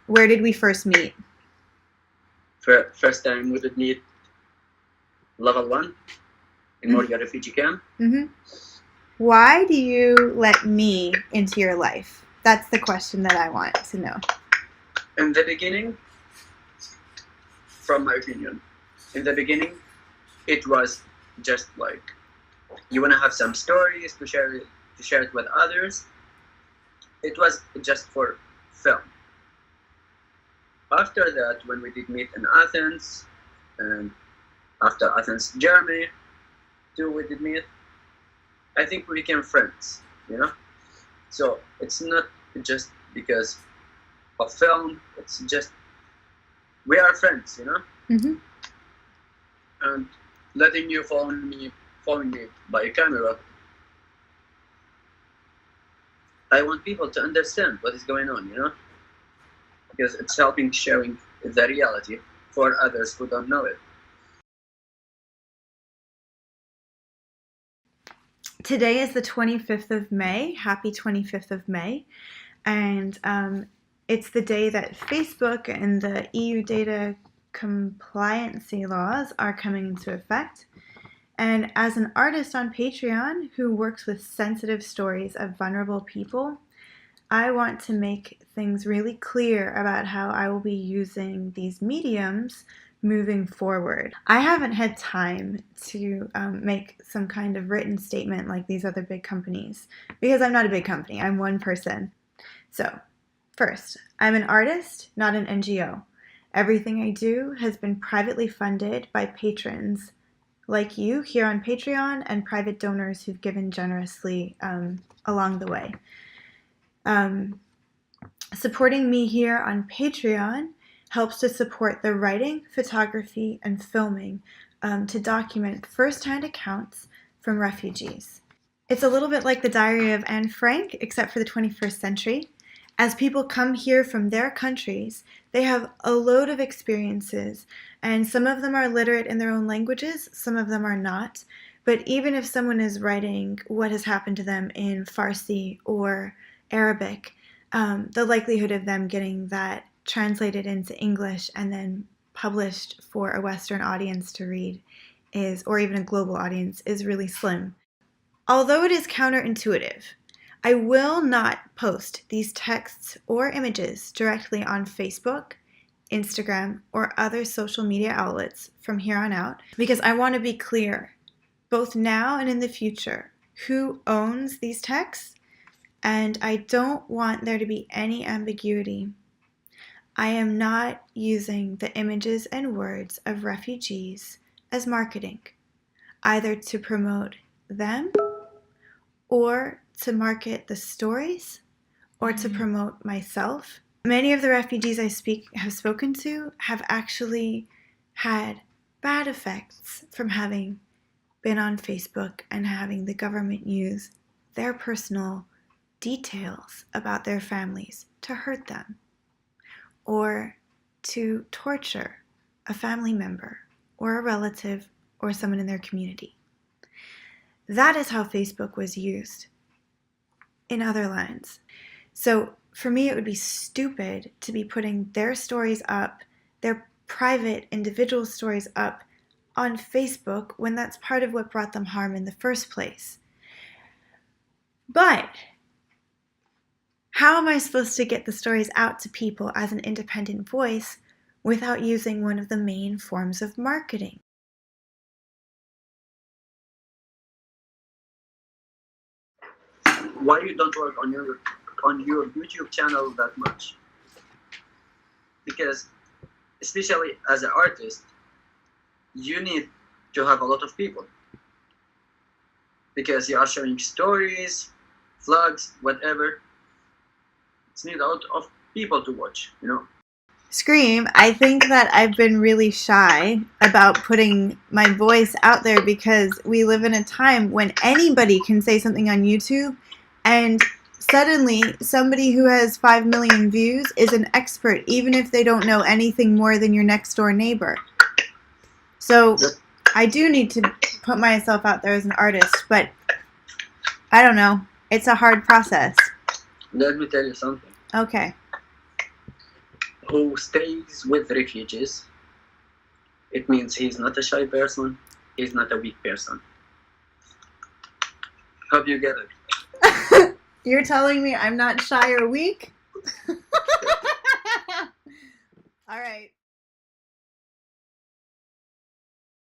Where did we first meet? First time we did meet level 1 in Moria refugee camp. Mm-hmm. Why do you let me into your life? That's the question that I want to know. In the beginning, from my opinion, in the beginning, it was just like you want to have some stories to share it with others. It was just for film. After that, when we did meet in Athens, and after Athens, Germany, too, we did meet, I think we became friends, you know? So it's not just because of film, it's just we are friends, you know? Mm-hmm. And letting you following me by a camera, I want people to understand what is going on, you know? Because it's helping sharing the reality for others who don't know it. Today is the 25th of May. Happy 25th of May. And it's the day that Facebook and the EU data compliancy laws are coming into effect. And as an artist on Patreon who works with sensitive stories of vulnerable people, I want to make things really clear about how I will be using these mediums moving forward. I haven't had time to make some kind of written statement like these other big companies because I'm not a big company. I'm one person. So, first, I'm an artist, not an NGO. Everything I do has been privately funded by patrons like you here on Patreon and private donors who've given generously along the way. Supporting me here on Patreon helps to support the writing, photography, and filming to document first-hand accounts from refugees. It's a little bit like the Diary of Anne Frank, except for the 21st century. As people come here from their countries, they have a load of experiences, and some of them are literate in their own languages, some of them are not. But even if someone is writing what has happened to them in Farsi or Arabic, the likelihood of them getting that translated into English and then published for a Western audience to read is, or even a global audience, is really slim. Although it is counterintuitive, I will not post these texts or images directly on Facebook, Instagram, or other social media outlets from here on out because I want to be clear, both now and in the future, who owns these texts, and I don't want there to be any ambiguity. I am not using the images and words of refugees as marketing, either to promote them or to market the stories or to promote myself. Many of the refugees I have spoken to have actually had bad effects from having been on Facebook and having the government use their personal details about their families to hurt them or to torture a family member or a relative or someone in their community. That is how Facebook was used in other lands. So for me, it would be stupid to be putting their stories up, their private individual stories up on Facebook when that's part of what brought them harm in the first place. But how am I supposed to get the stories out to people as an independent voice without using one of the main forms of marketing? Why you don't work on your YouTube channel that much? Because especially as an artist, you need to have a lot of people because you are showing stories, vlogs, whatever. It's need a lot of people to watch, you know. Scream, I think that I've been really shy about putting my voice out there because we live in a time when anybody can say something on YouTube and suddenly somebody who has 5 million views is an expert even if they don't know anything more than your next door neighbor. So I do need to put myself out there as an artist, but I don't know. It's a hard process. Let me tell you something. Okay. who stays with refugees, it means he's not a shy person, he's not a weak person. Hope you get it. You're telling me I'm not shy or weak?